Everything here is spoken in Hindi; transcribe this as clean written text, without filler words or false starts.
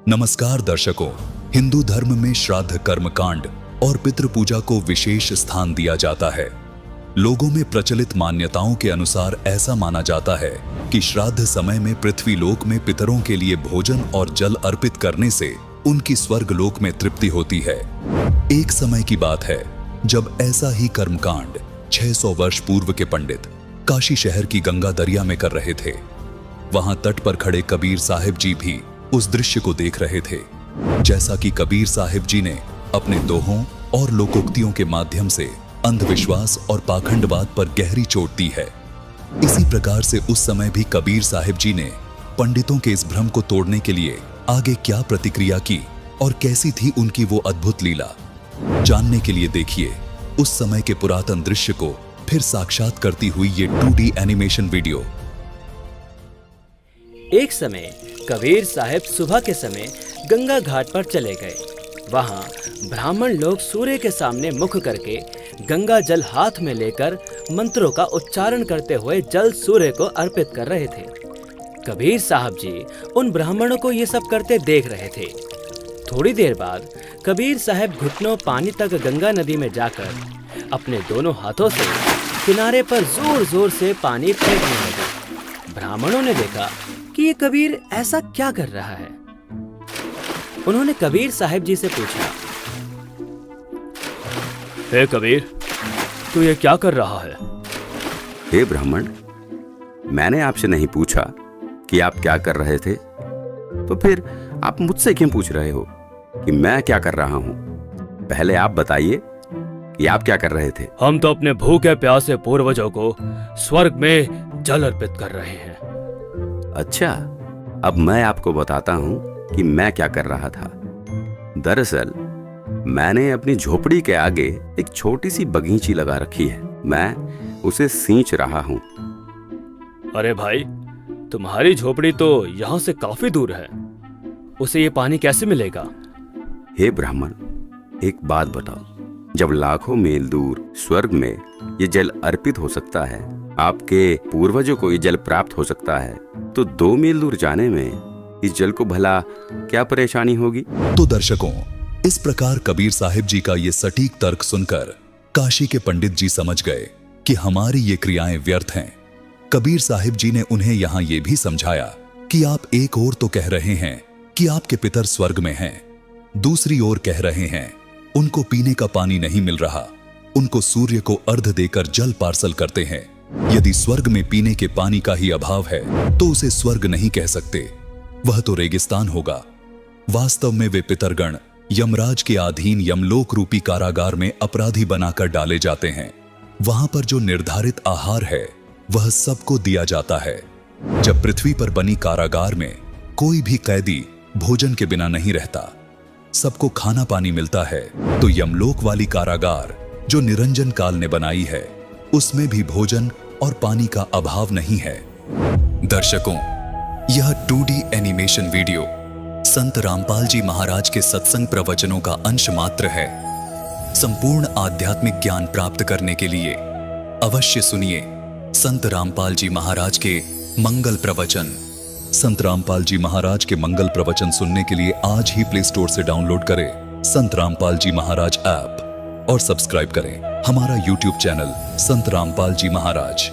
नमस्कार दर्शकों, हिंदू धर्म में श्राद्ध कर्मकांड और पितृ पूजा को विशेष स्थान दिया जाता है। लोगों में प्रचलित मान्यताओं के अनुसार ऐसा माना जाता है कि श्राद्ध समय में पृथ्वी लोक में पितरों के लिए भोजन और जल अर्पित करने से उनकी स्वर्ग लोक में तृप्ति होती है। एक समय की बात है जब ऐसा ही कर्मकांड 600 वर्ष पूर्व के पंडित काशी शहर की गंगा दरिया में कर रहे थे। वहां तट पर खड़े कबीर साहिब जी भी उस दृश्य को देख रहे थे। जैसा कि कबीर साहिब जी ने अपने दोहों और लोकोक्तियों के माध्यम से अंधविश्वास और पाखंडवाद पर गहरी चोट दी है, इसी प्रकार से उस समय भी कबीर साहिब जी ने पंडितों के इस भ्रम को तोड़ने के लिए आगे क्या प्रतिक्रिया की और कैसी थी उनकी वो अद्भुत लीला, जानने के लिए देखिए उस समय के पुरातन दृश्य को फिर साक्षात करती हुई ये 2D एनिमेशन वीडियो। एक समय कबीर साहब सुबह के समय गंगा घाट पर चले गए। वहां ब्राह्मण लोग सूर्य के सामने मुख करके गंगा जल हाथ में लेकर मंत्रों का उच्चारण करते हुए जल सूर्य को अर्पित कर रहे थे। कबीर साहब जी उन ब्राह्मणों को ये सब करते देख रहे थे। थोड़ी देर बाद कबीर साहब घुटनों पानी तक गंगा नदी में जाकर अपने दोनों हाथों से किनारे पर जोर जोर से पानी फेंकने लगे। ब्राह्मणों ने देखा कि ये कबीर ऐसा क्या कर रहा है। उन्होंने कबीर साहब जी से पूछा, हे कबीर, तू ये क्या कर रहा है? हे ब्राह्मण, मैंने आपसे नहीं पूछा कि आप क्या कर रहे थे, तो फिर आप मुझसे क्यों पूछ रहे हो कि मैं क्या कर रहा हूं? पहले आप बताइए कि आप क्या कर रहे थे। हम तो अपने भूखे प्यासे पूर्वजों को स्वर्ग में जल अर्पित कर रहे हैं। अच्छा, अब मैं आपको बताता हूं कि मैं क्या कर रहा था। दरअसल मैंने अपनी झोपड़ी के आगे एक छोटी सी बगीची लगा रखी है। मैं उसे सींच रहा हूं। अरे भाई, तुम्हारी झोपड़ी तो यहाँ से काफी दूर है, उसे ये पानी कैसे मिलेगा? हे ब्राह्मण, एक बात बताओ, जब लाखों मील दूर स्वर्ग में ये जल अर्पित हो सकता है, आपके पूर्वजों को ये जल प्राप्त हो सकता है, तो 2 मील दूर जाने में इस जल को भला क्या परेशानी होगी? तो दर्शकों, इस प्रकार कबीर साहिब जी का ये सटीक तर्क सुनकर काशी के पंडित जी समझ गए कि हमारी ये क्रियाएं व्यर्थ हैं। कबीर साहिब जी ने उन्हें यहाँ ये भी समझाया कि आप एक ओर तो कह रहे हैं कि आपके पितर स्वर्ग में हैं, दूसरी ओर कह रहे हैं उनको पीने का पानी नहीं मिल रहा, उनको सूर्य को अर्घ देकर जल पार्सल करते हैं। यदि स्वर्ग में पीने के पानी का ही अभाव है तो उसे स्वर्ग नहीं कह सकते, वह तो रेगिस्तान होगा। वास्तव में वे पितरगण यमराज के अधीन यमलोक रूपी कारागार में अपराधी बनाकर डाले जाते हैं। वहां पर जो निर्धारित आहार है वह सबको दिया जाता है। जब पृथ्वी पर बनी कारागार में कोई भी कैदी भोजन के बिना नहीं रहता, सबको खाना पानी मिलता है, तो यमलोक वाली कारागार जो निरंजन काल ने बनाई है उसमें भी भोजन और पानी का अभाव नहीं है। दर्शकों, यह 2D एनिमेशन वीडियो संत रामपाल जी महाराज के सत्संग प्रवचनों का अंश मात्र है। संपूर्ण आध्यात्मिक ज्ञान प्राप्त करने के लिए अवश्य सुनिए संत रामपाल जी महाराज के मंगल प्रवचन। संत रामपाल जी महाराज के मंगल प्रवचन सुनने के लिए आज ही प्ले स्टोर से डाउनलोड करें संत रामपाल जी महाराज ऐप और सब्सक्राइब करें हमारा YouTube चैनल संत रामपाल जी महाराज।